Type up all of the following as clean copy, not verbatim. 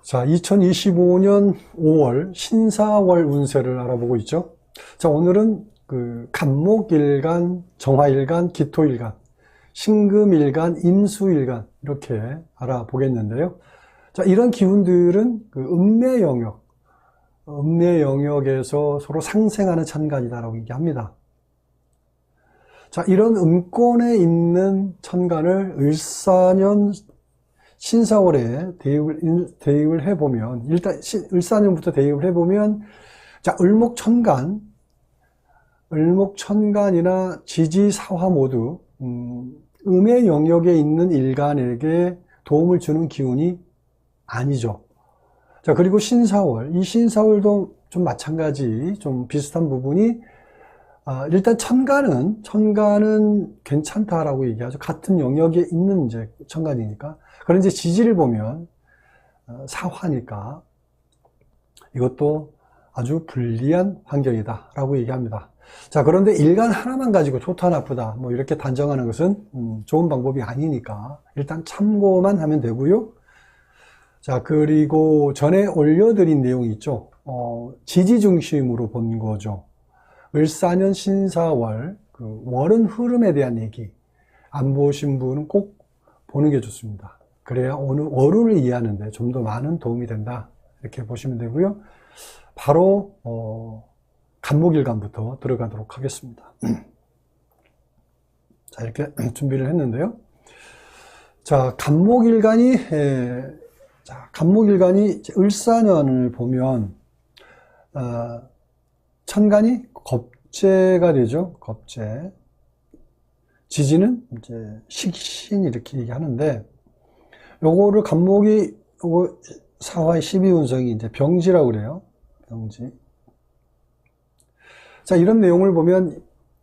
자, 2025년 5월 신사월 운세를 알아보고 있죠. 자, 오늘은 간목일간, 정화일간, 기토일간, 신금일간, 임수일간 이렇게 알아보겠는데요. 자, 이런 기운들은 음매 영역에서 서로 상생하는 천간이다라고 얘기합니다. 자, 이런 음권에 있는 천간을 을사년 신사월에 대입을 해보면, 일단 을사년부터 대입을 해보면, 자, 을목천간이나 지지사화 모두 음의 영역에 있는 일간에게 도움을 주는 기운이 아니죠. 자, 그리고 이 신사월도 좀 마찬가지, 좀 비슷한 부분이, 일단 천간은 괜찮다라고 얘기하죠. 같은 영역에 있는 이제 천간이니까. 그런데 이제 지지를 보면 사화니까 이것도 아주 불리한 환경이다라고 얘기합니다. 자, 그런데 일간 하나만 가지고 좋다 나쁘다 뭐 이렇게 단정하는 것은 좋은 방법이 아니니까 일단 참고만 하면 되고요. 자, 그리고 전에 올려드린 내용이 있죠. 지지 중심으로 본 거죠. 을사년 신사월, 월은 흐름에 대한 얘기 안 보신 분은 꼭 보는 게 좋습니다. 그래야 오늘 월운을 이해하는데 좀 더 많은 도움이 된다 이렇게 보시면 되고요. 바로 간목일간부터 들어가도록 하겠습니다. 자, 이렇게 준비를 했는데요. 자, 간목일간이 을사년을 보면 천간이 겁재가 되죠. 겁재. 지지는 이제 식신 이렇게 얘기하는데, 요거를 요거 사화의 12운성이 이제 병지라고 그래요. 병지. 자, 이런 내용을 보면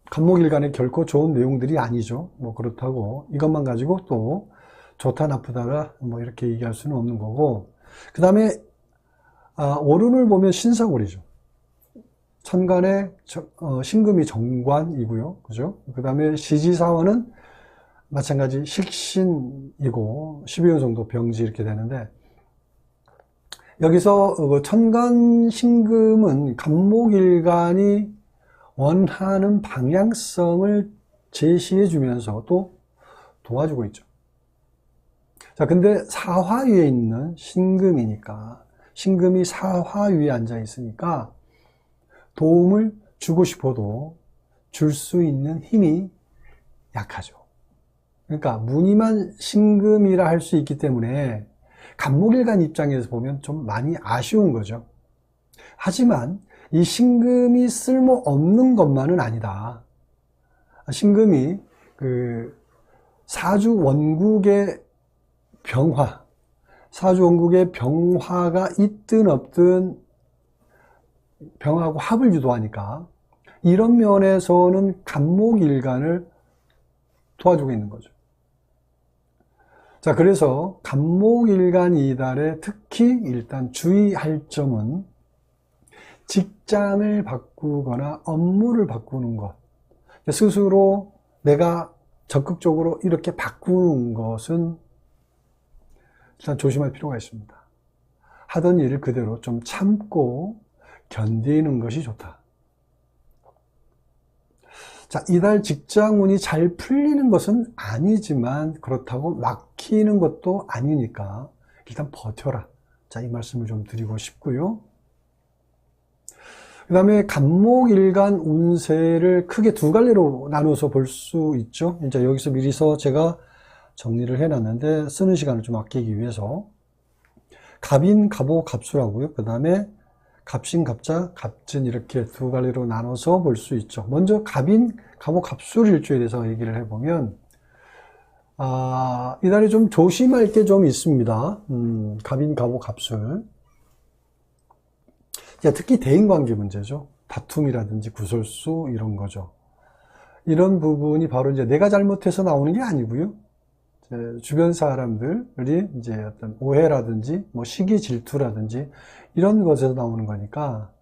간목일간에 결코 좋은 내용들이 아니죠. 뭐 그렇다고 이것만 가지고 또 좋다 나쁘다가 뭐 이렇게 얘기할 수는 없는 거고, 그 다음에 월운을 보면 신사월이죠. 천간에 신금이 정관이고요. 그죠? 그 다음에 시지사화는 마찬가지 식신이고 12운성도 병지 이렇게 되는데, 여기서 천간 신금은 간목일간이 원하는 방향성을 제시해 주면서 또 도와주고 있죠. 자, 근데 사화 위에 있는 신금이니까, 신금이 사화 위에 앉아 있으니까 도움을 주고 싶어도 줄 수 있는 힘이 약하죠. 그러니까 무늬만 신금이라 할 수 있기 때문에 간목일간 입장에서 보면 좀 많이 아쉬운 거죠. 하지만 이 신금이 쓸모없는 것만은 아니다. 신금이 사주 원국의 병화가 있든 없든 병하고 합을 유도하니까 이런 면에서는 간목일간을 도와주고 있는 거죠. 자, 그래서 간목일간 이달에 특히 일단 주의할 점은 직장을 바꾸거나 업무를 바꾸는 것, 스스로 내가 적극적으로 이렇게 바꾸는 것은 일단 조심할 필요가 있습니다. 하던 일을 그대로 좀 참고 견디는 것이 좋다. 자, 이달 직장운이 잘 풀리는 것은 아니지만 그렇다고 막히는 것도 아니니까 일단 버텨라. 자, 이 말씀을 좀 드리고 싶고요. 그 다음에 간목일간 운세를 크게 두 갈래로 나눠서 볼 수 있죠. 이제 여기서 미리서 제가 정리를 해놨는데 쓰는 시간을 좀 아끼기 위해서 갑인, 갑오, 갑수라고요. 그 다음에 갑신, 갑자, 갑진 이렇게 두 갈래로 나눠서 볼 수 있죠. 먼저 갑인, 갑오, 갑술 일주에 대해서 얘기를 해보면 이달에 좀 조심할 게 좀 있습니다. 갑인, 갑오, 갑술. 특히 대인관계 문제죠. 다툼이라든지 구설수 이런 거죠. 이런 부분이 바로 이제 내가 잘못해서 나오는 게 아니고요. 주변 사람들이 이제 어떤 오해라든지 뭐 시기 질투라든지 이런 것에서 나오는 거니까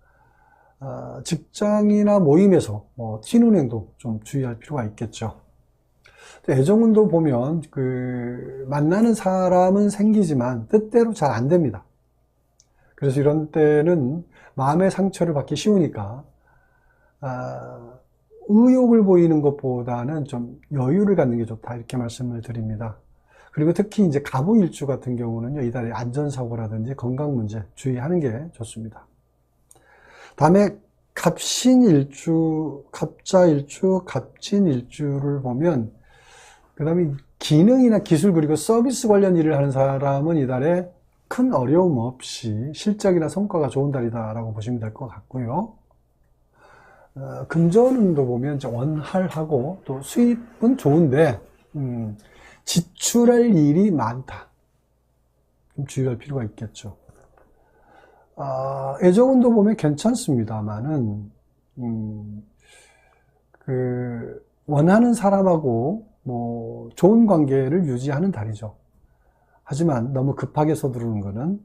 직장이나 모임에서 뭐 튀는 행동 좀 주의할 필요가 있겠죠. 애정운도 보면 만나는 사람은 생기지만 뜻대로 잘 안 됩니다. 그래서 이런 때는 마음의 상처를 받기 쉬우니까 의욕을 보이는 것보다는 좀 여유를 갖는 게 좋다, 이렇게 말씀을 드립니다. 그리고 특히 이제 갑오일주 같은 경우는요, 이달에 안전사고라든지 건강 문제 주의하는 게 좋습니다. 다음에 갑신일주, 갑자일주, 갑진일주를 보면, 그 다음에 기능이나 기술 그리고 서비스 관련 일을 하는 사람은 이달에 큰 어려움 없이 실적이나 성과가 좋은 달이다라고 보시면 될 것 같고요. 금전운도 보면 원활하고 또 수입은 좋은데 지출할 일이 많다. 좀 주의할 필요가 있겠죠. 애정운도 보면 괜찮습니다만은 원하는 사람하고 뭐 좋은 관계를 유지하는 달이죠. 하지만 너무 급하게 서두르는 것은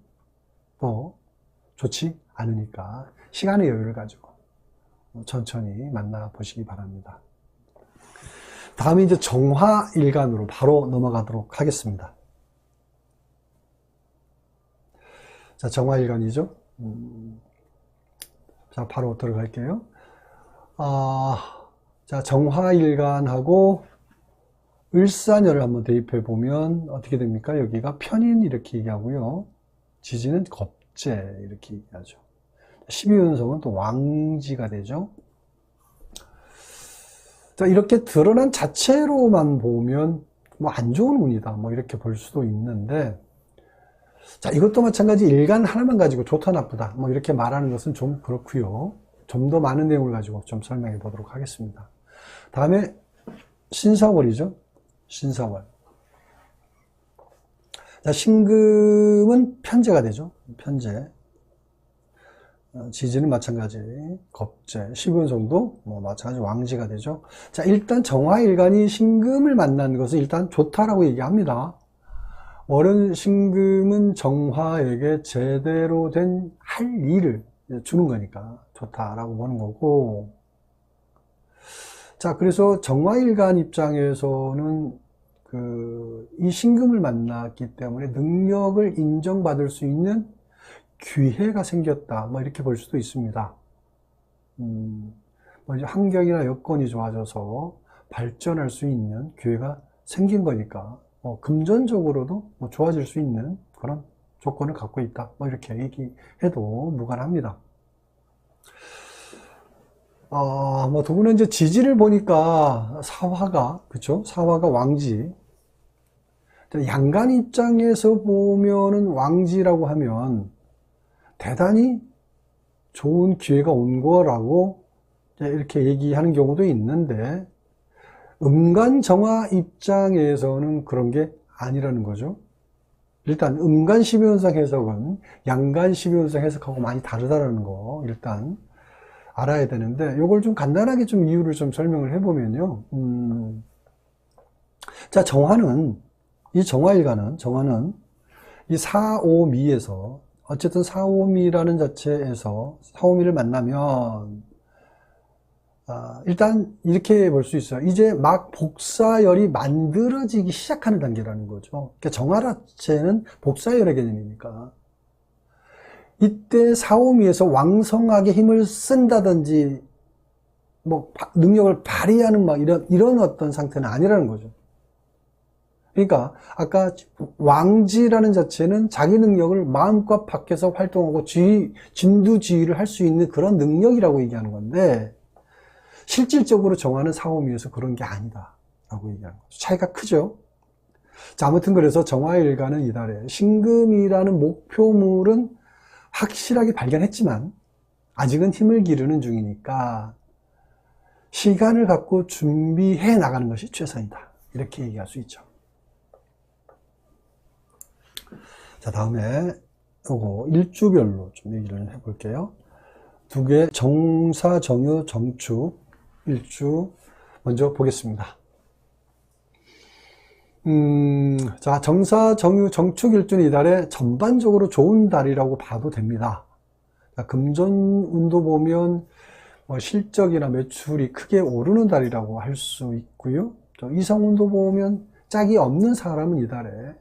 또 좋지 않으니까 시간의 여유를 가지고 천천히 만나보시기 바랍니다. 다음에 이제 정화일간으로 바로 넘어가도록 하겠습니다. 자, 정화일간이죠. 자, 바로 들어갈게요. 자, 정화일간하고 을사년을 한번 대입해 보면 어떻게 됩니까? 여기가 편인 이렇게 얘기하고요. 지지는 겁재 이렇게 얘기하죠. 12운성은 또 왕지가 되죠. 자, 이렇게 드러난 자체로만 보면 뭐 안 좋은 운이다, 뭐 이렇게 볼 수도 있는데, 자, 이것도 마찬가지 일간 하나만 가지고 좋다 나쁘다 뭐 이렇게 말하는 것은 좀 그렇고요. 좀 더 많은 내용을 가지고 좀 설명해 보도록 하겠습니다. 다음에 신사월이죠. 신사월. 자, 신금은 편재가 되죠. 편재. 지지는 마찬가지 겁재, 12운성도 뭐 마찬가지 왕지가 되죠. 자, 일단 정화일간이 신금을 만난 것은 일단 좋다라고 얘기합니다. 월은 신금은 정화에게 제대로 된 할 일을 주는 거니까 좋다라고 보는 거고, 자, 그래서 정화일간 입장에서는 이 신금을 만났기 때문에 능력을 인정받을 수 있는 기회가 생겼다, 뭐 이렇게 볼 수도 있습니다. 뭐 이제 환경이나 여건이 좋아져서 발전할 수 있는 기회가 생긴 거니까 금전적으로도 뭐 좋아질 수 있는 그런 조건을 갖고 있다, 뭐 이렇게 얘기해도 무관합니다. 뭐 더구나 이제 지지를 보니까 사화가, 그쵸? 사화가 왕지. 양간 입장에서 보면은 왕지라고 하면 대단히 좋은 기회가 온 거라고 이렇게 얘기하는 경우도 있는데, 음간 정화 입장에서는 그런 게 아니라는 거죠. 일단 음간 12운성 해석은 양간 12운성 해석하고 많이 다르다는 거 일단 알아야 되는데, 이걸 좀 간단하게 좀 이유를 좀 설명을 해보면요. 자, 이 정화일간은 이 사오미에서, 어쨌든 사오미라는 자체에서 사오미를 만나면 일단 이렇게 볼 수 있어요. 이제 막 복사열이 만들어지기 시작하는 단계라는 거죠. 그러니까 정화 자체는 복사열의 개념이니까 이때 사오미에서 왕성하게 힘을 쓴다든지 뭐 능력을 발휘하는 막 이런 어떤 상태는 아니라는 거죠. 그러니까 아까 왕지라는 자체는 자기 능력을 마음껏 밖에서 활동하고 진두지휘를 할 수 있는 그런 능력이라고 얘기하는 건데, 실질적으로 정화는 사오미에서 그런 게 아니다 라고 얘기하는 거죠. 차이가 크죠. 자, 아무튼 그래서 정화일간은 이달에 신금이라는 목표물은 확실하게 발견했지만 아직은 힘을 기르는 중이니까 시간을 갖고 준비해 나가는 것이 최선이다, 이렇게 얘기할 수 있죠. 자, 다음에 요거 일주별로 좀 얘기를 해볼게요. 두 개, 정사, 정유, 정축 일주 먼저 보겠습니다. 자, 정사, 정유, 정축 일주는 이달에 전반적으로 좋은 달이라고 봐도 됩니다. 자, 금전운도 보면 뭐 실적이나 매출이 크게 오르는 달이라고 할 수 있고요. 이성운도 보면 짝이 없는 사람은 이달에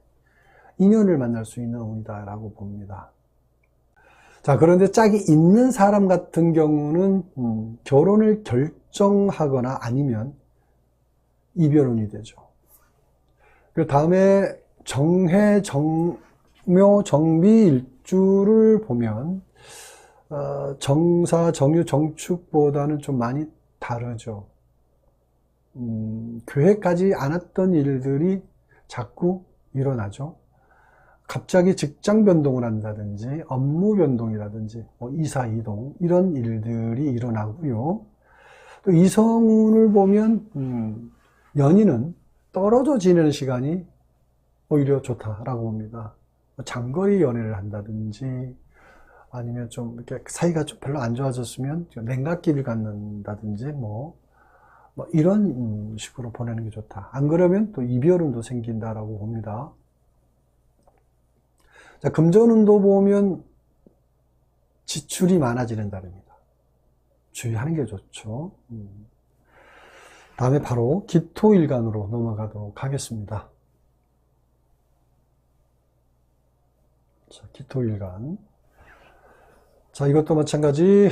인연을 만날 수 있는 운이다라고 봅니다. 자, 그런데 짝이 있는 사람 같은 경우는 결혼을 결정하거나 아니면 이별운이 되죠. 그 다음에 정해, 정묘, 정비 일주를 보면 정사, 정유, 정축보다는 좀 많이 다르죠. 계획하지 않았던 일들이 자꾸 일어나죠. 갑자기 직장 변동을 한다든지 업무 변동이라든지 뭐 이사 이동 이런 일들이 일어나고요. 또 이성운을 보면 연인은 떨어져 지내는 시간이 오히려 좋다라고 봅니다. 장거리 연애를 한다든지 아니면 좀 이렇게 사이가 좀 별로 안 좋아졌으면 냉각기를 갖는다든지 뭐 이런 식으로 보내는 게 좋다. 안 그러면 또 이별운도 생긴다라고 봅니다. 자, 금전운도 보면 지출이 많아지는 달입니다. 주의하는 게 좋죠. 다음에 바로 기토일간으로 넘어가도록 하겠습니다. 자, 기토일간. 자, 이것도 마찬가지.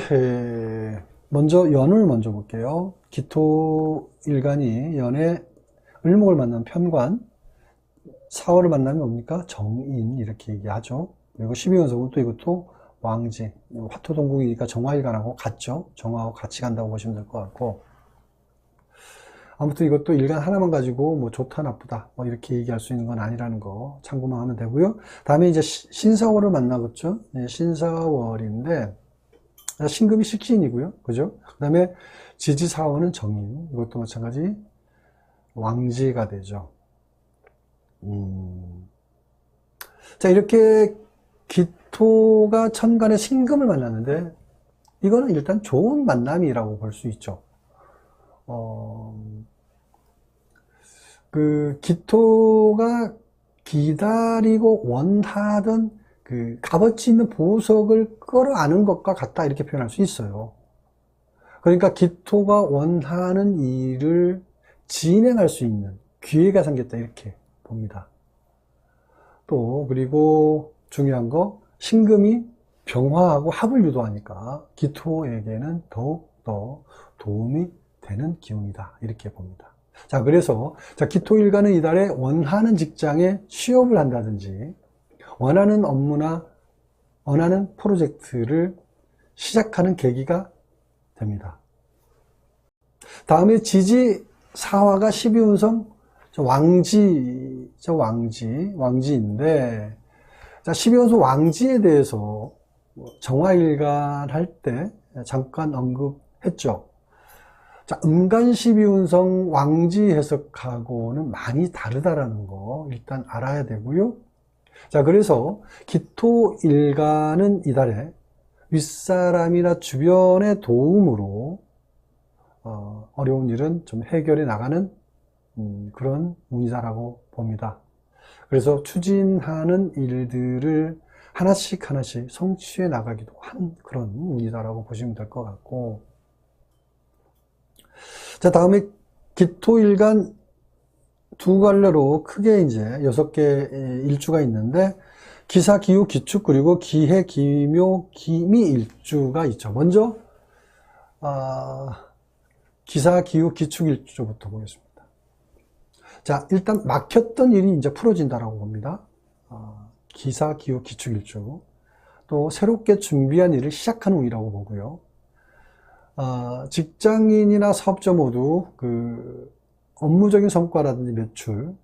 먼저 연을 먼저 볼게요. 기토일간이 연에 을목을 만난 편관, 4월을 만나면 뭡니까? 정인 이렇게 얘기하죠. 그리고 12연속은 또 이것도 왕지, 화토동궁이니까 정화일간하고 같죠. 정화하고 같이 간다고 보시면 될 것 같고, 아무튼 이것도 일간 하나만 가지고 뭐 좋다 나쁘다 뭐 이렇게 얘기할 수 있는 건 아니라는 거 참고만 하면 되고요. 다음에 이제 신사월을 만나겠죠. 네, 신사월인데 신금이 식신이고요. 그죠? 그 다음에 지지사월은 정인, 이것도 마찬가지 왕지가 되죠. 자, 이렇게 기토가 천간에 신금을 만났는데 이거는 일단 좋은 만남이라고 볼 수 있죠. 그 기토가 기다리고 원하던 그 값어치 있는 보석을 끌어안은 것과 같다 이렇게 표현할 수 있어요. 그러니까 기토가 원하는 일을 진행할 수 있는 기회가 생겼다 이렇게 봅니다. 또 그리고 중요한 거 신금이 병화하고 합을 유도하니까 기토에게는 더욱더 도움이 되는 기운이다 이렇게 봅니다. 자, 그래서 기토일간은 이달에 원하는 직장에 취업을 한다든지 원하는 업무나 원하는 프로젝트를 시작하는 계기가 됩니다. 다음에 지지사화가 12운성 왕지인데, 자, 12운성 왕지에 대해서 정화일간 할 때 잠깐 언급했죠. 자, 음간 12운성 왕지 해석하고는 많이 다르다라는 거 일단 알아야 되고요. 자, 그래서 기토일간은 이달에 윗사람이나 주변의 도움으로 어려운 일은 좀 해결해 나가는 그런 운이다라고 봅니다. 그래서 추진하는 일들을 하나씩 성취해 나가기도 한 그런 운이다라고 보시면 될 것 같고, 자, 다음에 기토일간 두 갈래로 크게 이제 6개 일주가 있는데, 기사, 기후, 기축, 그리고 기해, 기묘, 기미 일주가 있죠. 먼저 기사, 기후, 기축 일주부터 보겠습니다. 자, 일단 막혔던 일이 이제 풀어진다라고 봅니다. 기사, 기후, 기축 일주. 또 새롭게 준비한 일을 시작하는 운이라고 보고요. 직장인이나 사업자 모두 그 업무적인 성과라든지 매출,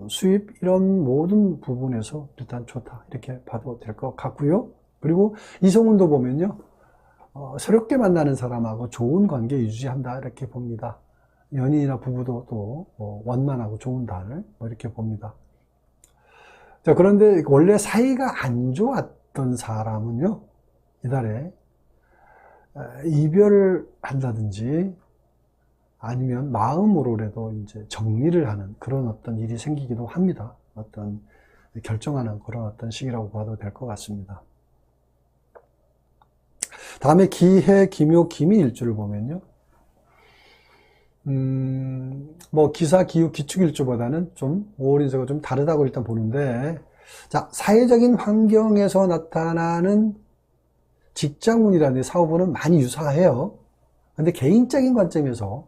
수입 이런 모든 부분에서 일단 좋다 이렇게 봐도 될 것 같고요. 그리고 이성운도 보면요, 새롭게 만나는 사람하고 좋은 관계 유지한다 이렇게 봅니다. 연인이나 부부도 또 원만하고 좋은 달 이렇게 봅니다. 자, 그런데 원래 사이가 안 좋았던 사람은요, 이달에 이별을 한다든지 아니면 마음으로라도 이제 정리를 하는 그런 어떤 일이 생기기도 합니다. 어떤 결정하는 그런 어떤 시기라고 봐도 될 것 같습니다. 다음에 기해, 기묘, 기미 일주를 보면요, 뭐 기사, 기후, 기축 일주보다는 좀 5월 인사가 좀 다르다고 일단 보는데, 자, 사회적인 환경에서 나타나는 직장운이라든지 사업운은 많이 유사해요. 근데 개인적인 관점에서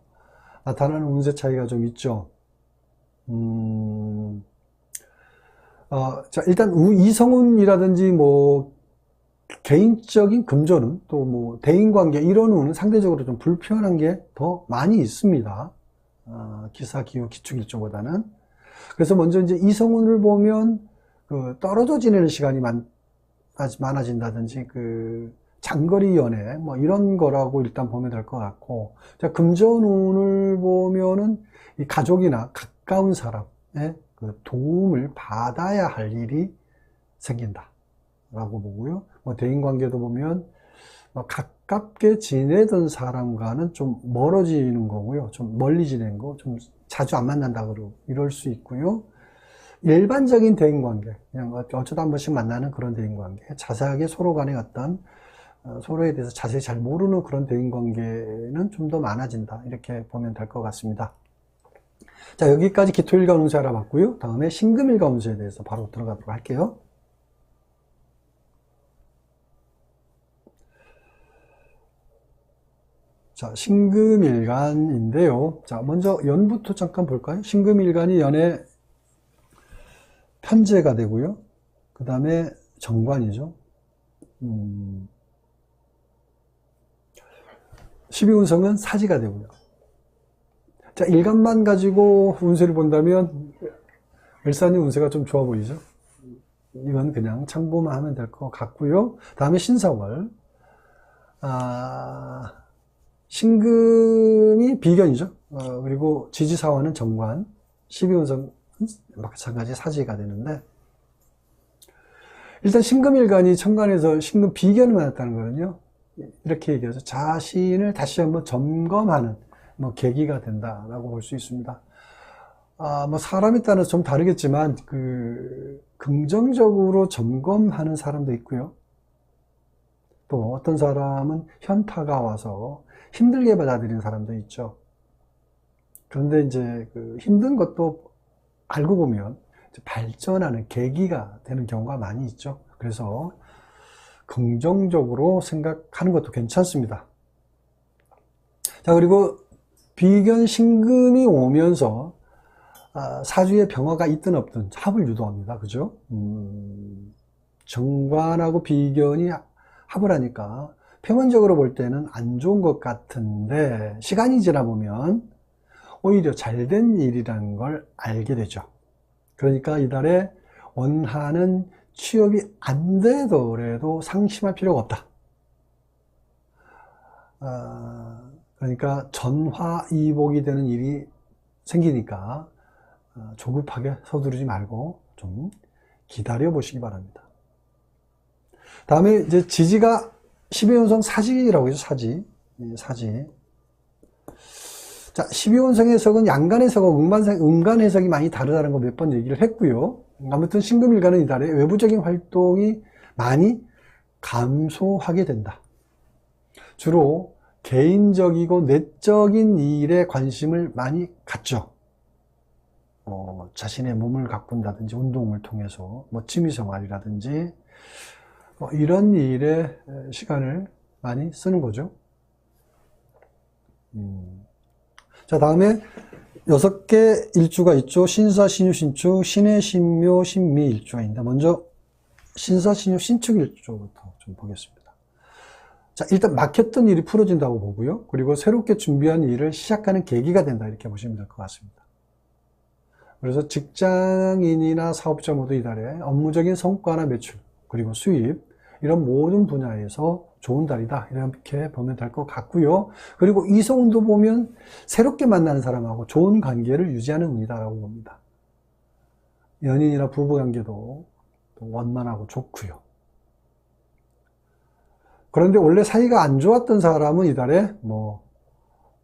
나타나는 운세 차이가 좀 있죠. 자, 일단 이성운이라든지 뭐 개인적인 금전운, 또 뭐 대인관계 이런 운은 상대적으로 좀 불편한 게 더 많이 있습니다. 기사, 기후, 기축일조보다는. 그래서 먼저 이제 이성운을 보면 그 떨어져 지내는 시간이 많아진다든지 그 장거리 연애 뭐 이런 거라고 일단 보면 될 것 같고, 자, 금전운을 보면은 이 가족이나 가까운 사람의 그 도움을 받아야 할 일이 생긴다 라고 보고요. 뭐 대인관계도 보면 뭐 가깝게 지내던 사람과는 좀 멀어지는 거고요. 좀 멀리 지낸 거, 좀 자주 안 만난다 그러고 이럴 수 있고요. 일반적인 대인관계, 그냥 어쩌다 한 번씩 만나는 그런 대인관계, 자세하게 서로 간에 어떤 서로에 대해서 자세히 잘 모르는 그런 대인관계는 좀 더 많아진다, 이렇게 보면 될 것 같습니다. 자, 여기까지 기토일간 운세 알아봤고요. 다음에 신금일간 운세에 대해서 바로 들어가도록 할게요. 자, 신금일간인데요. 자, 먼저 연부터 잠깐 볼까요? 신금일간이 연의 편제가 되고요. 그 다음에 정관이죠. 12운성은 사지가 되고요. 자, 일간만 가지고 운세를 본다면 을사님 운세가 좀 좋아 보이죠? 이건 그냥 참고만 하면 될 것 같고요. 다음에 신사월. 신금이 비견이죠. 그리고 지지사화는 정관, 12운성 마찬가지 사지가 되는데, 일단 신금일간이 천간에서 신금 비견을 맞았다는 거는요, 이렇게 얘기하죠. 자신을 다시 한번 점검하는 뭐 계기가 된다라고 볼 수 있습니다. 뭐 사람에 따라서 좀 다르겠지만 긍정적으로 점검하는 사람도 있고요. 또 어떤 사람은 현타가 와서 힘들게 받아들이는 사람도 있죠. 그런데 이제 힘든 것도 알고 보면 발전하는 계기가 되는 경우가 많이 있죠. 그래서 긍정적으로 생각하는 것도 괜찮습니다. 자, 그리고 비견 신금이 오면서 사주의 병화가 있든 없든 합을 유도합니다. 그죠? 정관하고 비견이 합을 하니까 평론적으로 볼 때는 안 좋은 것 같은데, 시간이 지나 보면 오히려 잘된 일이라는 걸 알게 되죠. 그러니까 이달에 원하는 취업이 안 되더라도 상심할 필요가 없다. 그러니까 전화이복이 되는 일이 생기니까 조급하게 서두르지 말고 좀 기다려 보시기 바랍니다. 다음에 이제 지지가 12운성 사지라고 해서 사지. 자, 12운성 해석은 양간 해석하고 음간 해석이 많이 다르다는 거 몇 번 얘기를 했고요. 아무튼 신금일간은 이달에 외부적인 활동이 많이 감소하게 된다. 주로 개인적이고 내적인 일에 관심을 많이 갖죠. 자신의 몸을 가꾼다든지 운동을 통해서 뭐 취미생활이라든지 이런 일에 시간을 많이 쓰는 거죠. 자, 다음에 6개 일주가 있죠. 신사, 신유, 신축, 신해, 신묘, 신미 일주가 있는데, 먼저 신사, 신유, 신축 일주부터 좀 보겠습니다. 자, 일단 막혔던 일이 풀어진다고 보고요. 그리고 새롭게 준비한 일을 시작하는 계기가 된다, 이렇게 보시면 될 것 같습니다. 그래서 직장인이나 사업자 모두 이달에 업무적인 성과나 매출, 그리고 수입, 이런 모든 분야에서 좋은 달이다, 이렇게 보면 될 것 같고요. 그리고 이성운도 보면 새롭게 만나는 사람하고 좋은 관계를 유지하는 운이다라고 봅니다. 연인이나 부부관계도 원만하고 좋고요. 그런데 원래 사이가 안 좋았던 사람은 이달에 뭐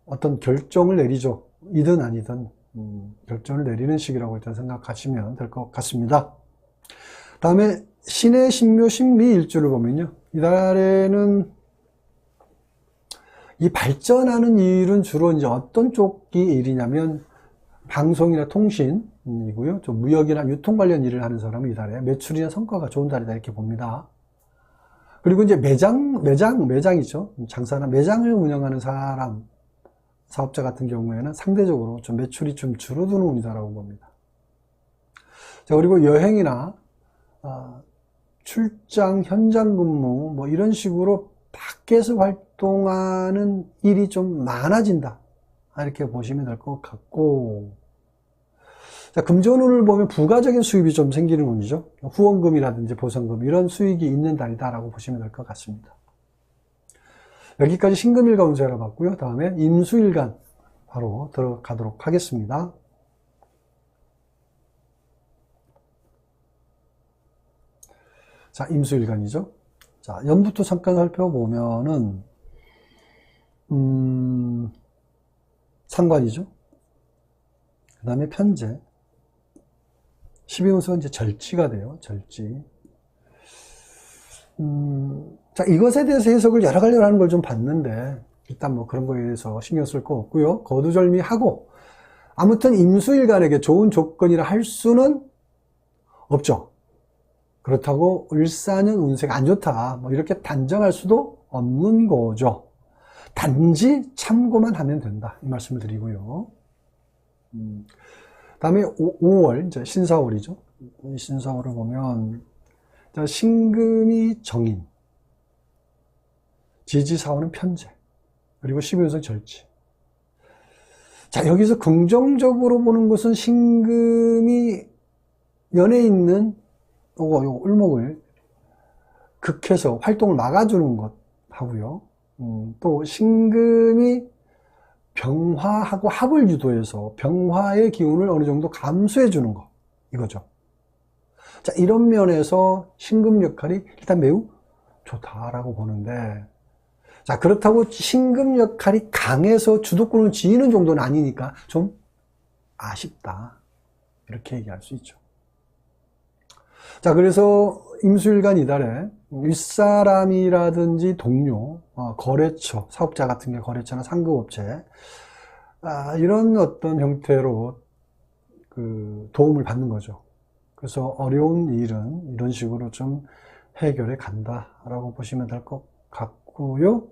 어떤 결정을 내리죠. 이든 아니든 결정을 내리는 시기라고 일단 생각하시면 될 것 같습니다. 다음에 신해, 신묘, 신미 일주를 보면요, 이달에는 이 발전하는 일은 주로 이제 어떤 쪽이 일이냐면 방송이나 통신이고요. 좀 무역이나 유통 관련 일을 하는 사람은 이달에 매출이나 성과가 좋은 달이다, 이렇게 봅니다. 그리고 이제 매장이죠. 장사나 매장을 운영하는 사람, 사업자 같은 경우에는 상대적으로 좀 매출이 좀 줄어드는 운이다라고 봅니다. 자, 그리고 여행이나 출장, 현장 근무, 뭐 이런 식으로 밖에서 활동하는 일이 좀 많아진다. 이렇게 보시면 될 것 같고, 자, 금전운을 보면 부가적인 수입이 좀 생기는 운이죠. 후원금이라든지 보상금, 이런 수익이 있는 달이다라고 보시면 될 것 같습니다. 여기까지 신금일간 운세 알아봤고요. 다음에 임수일간 바로 들어가도록 하겠습니다. 자, 임수일간이죠. 자, 연부터 잠깐 살펴보면은, 상관이죠. 그 다음에 편재. 12운수가 이제 절지가 돼요. 절지. 자, 이것에 대해서 해석을 여러 가지로 하는 걸 좀 봤는데, 일단 뭐 그런 거에 대해서 신경 쓸 거 없고요. 거두절미하고, 아무튼 임수일간에게 좋은 조건이라 할 수는 없죠. 그렇다고 을사는 운세가 안 좋다, 뭐 이렇게 단정할 수도 없는 거죠. 단지 참고만 하면 된다, 이 말씀을 드리고요. 다음에 5월, 이제 신사월이죠. 이 신사월을 보면, 자, 신금이 정인, 지지사월은 편재, 그리고 12운석 절지. 자, 여기서 긍정적으로 보는 것은 신금이 연에 있는 요거 을목을 극해서 활동을 막아주는 것 하고요. 또 신금이 병화하고 합을 유도해서 병화의 기운을 어느 정도 감수해 주는 것, 이거죠. 자, 이런 면에서 신금 역할이 일단 매우 좋다라고 보는데, 자, 그렇다고 신금 역할이 강해서 주도권을 쥐는 정도는 아니니까 좀 아쉽다, 이렇게 얘기할 수 있죠. 자, 그래서 임수일간 이달에 윗사람이라든지 동료, 거래처, 사업자 같은 게 거래처나 상급업체, 이런 어떤 형태로 그 도움을 받는 거죠. 그래서 어려운 일은 이런 식으로 좀 해결해 간다라고 보시면 될 것 같고요.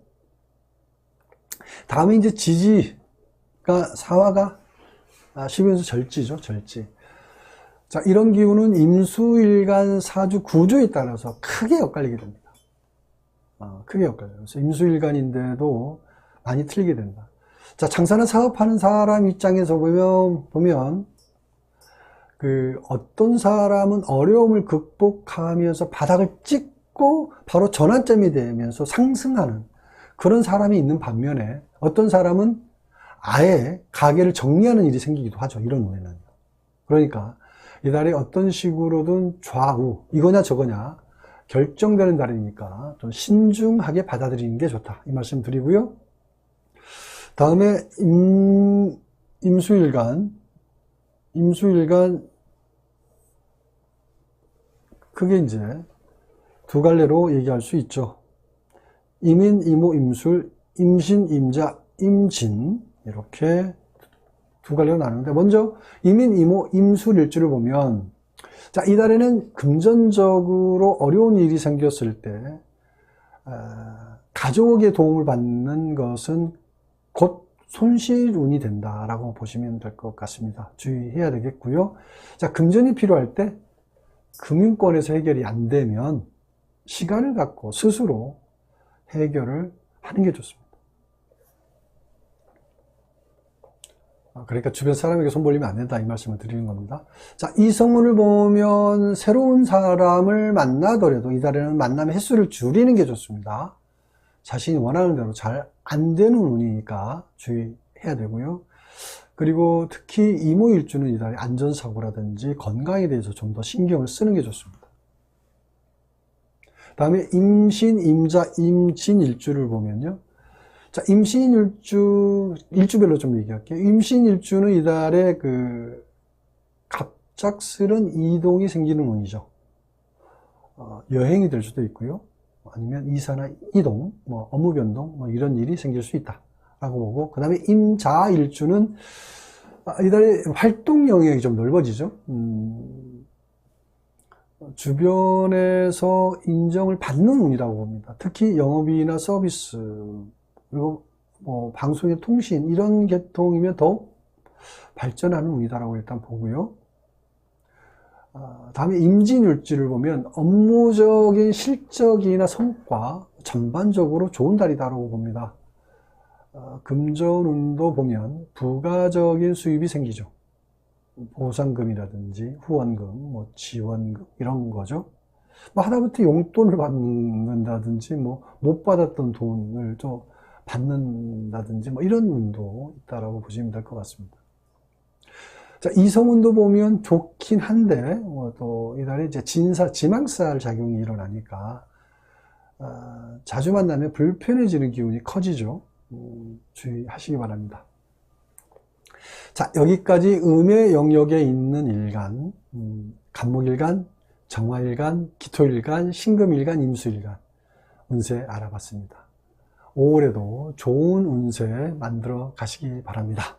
다음에 이제 지지가 사화가 12운수 절지죠, 절지. 자, 이런 기운은 임수일간 사주 구조에 따라서 크게 엇갈리게 됩니다. 크게 엇갈려요. 그래서 임수일간인데도 많이 틀리게 된다. 자, 장사나 사업하는 사람 입장에서 보면 그 어떤 사람은 어려움을 극복하면서 바닥을 찍고 바로 전환점이 되면서 상승하는 그런 사람이 있는 반면에, 어떤 사람은 아예 가게를 정리하는 일이 생기기도 하죠, 이런 운에는. 그러니까 이달에 어떤 식으로든 좌우, 이거냐 저거냐 결정되는 달이니까 좀 신중하게 받아들이는 게 좋다, 이 말씀 드리고요. 다음에 임수일간 그게 이제 두 갈래로 얘기할 수 있죠. 임인, 임오, 임술, 임신, 임자, 임진, 이렇게 두 갈래로 나누는데, 먼저 임인, 임오, 임술 일주를 보면, 자, 이달에는 금전적으로 어려운 일이 생겼을 때 가족의 도움을 받는 것은 곧 손실운이 된다라고 보시면 될 것 같습니다. 주의해야 되겠고요. 자, 금전이 필요할 때 금융권에서 해결이 안 되면 시간을 갖고 스스로 해결을 하는 게 좋습니다. 그러니까 주변 사람에게 손 벌리면 안 된다, 이 말씀을 드리는 겁니다. 자, 이성운을 보면 새로운 사람을 만나더라도 이달에는 만남의 횟수를 줄이는 게 좋습니다. 자신이 원하는 대로 잘 안 되는 운이니까 주의해야 되고요. 그리고 특히 이모일주는 이달에 안전사고라든지 건강에 대해서 좀 더 신경을 쓰는 게 좋습니다. 다음에 임신, 임자, 임진 일주를 보면요. 자, 임신 일주별로 좀 얘기할게요. 임신 일주는 이달에 그 갑작스런 이동이 생기는 운이죠. 여행이 될 수도 있고요. 아니면 이사나 이동, 뭐 업무 변동, 뭐 이런 일이 생길 수 있다라고 보고, 그 다음에 임자 일주는 이달에 활동 영역이 좀 넓어지죠. 주변에서 인정을 받는 운이라고 봅니다. 특히 영업이나 서비스, 그리고 뭐 방송의 통신 이런 계통이면 더 발전하는 운이다라고 일단 보고요. 다음에 임진율지를 보면 업무적인 실적이나 성과 전반적으로 좋은 달이다라고 봅니다. 금전운도 보면 부가적인 수입이 생기죠. 보상금이라든지 후원금, 뭐 지원금 이런 거죠. 뭐 하다못해 용돈을 받는다든지 뭐 못 받았던 돈을 좀 받는다든지 뭐 이런 운도 있다라고 보시면 될 것 같습니다. 자, 이성운도 보면 좋긴 한데 또 이달에 이제 지망살 작용이 일어나니까 자주 만나면 불편해지는 기운이 커지죠. 주의하시기 바랍니다. 자, 여기까지 음의 영역에 있는 일간, 간목일간, 정화일간, 기토일간, 신금일간, 임수일간 운세 알아봤습니다. 5월에도 좋은 운세 만들어 가시기 바랍니다.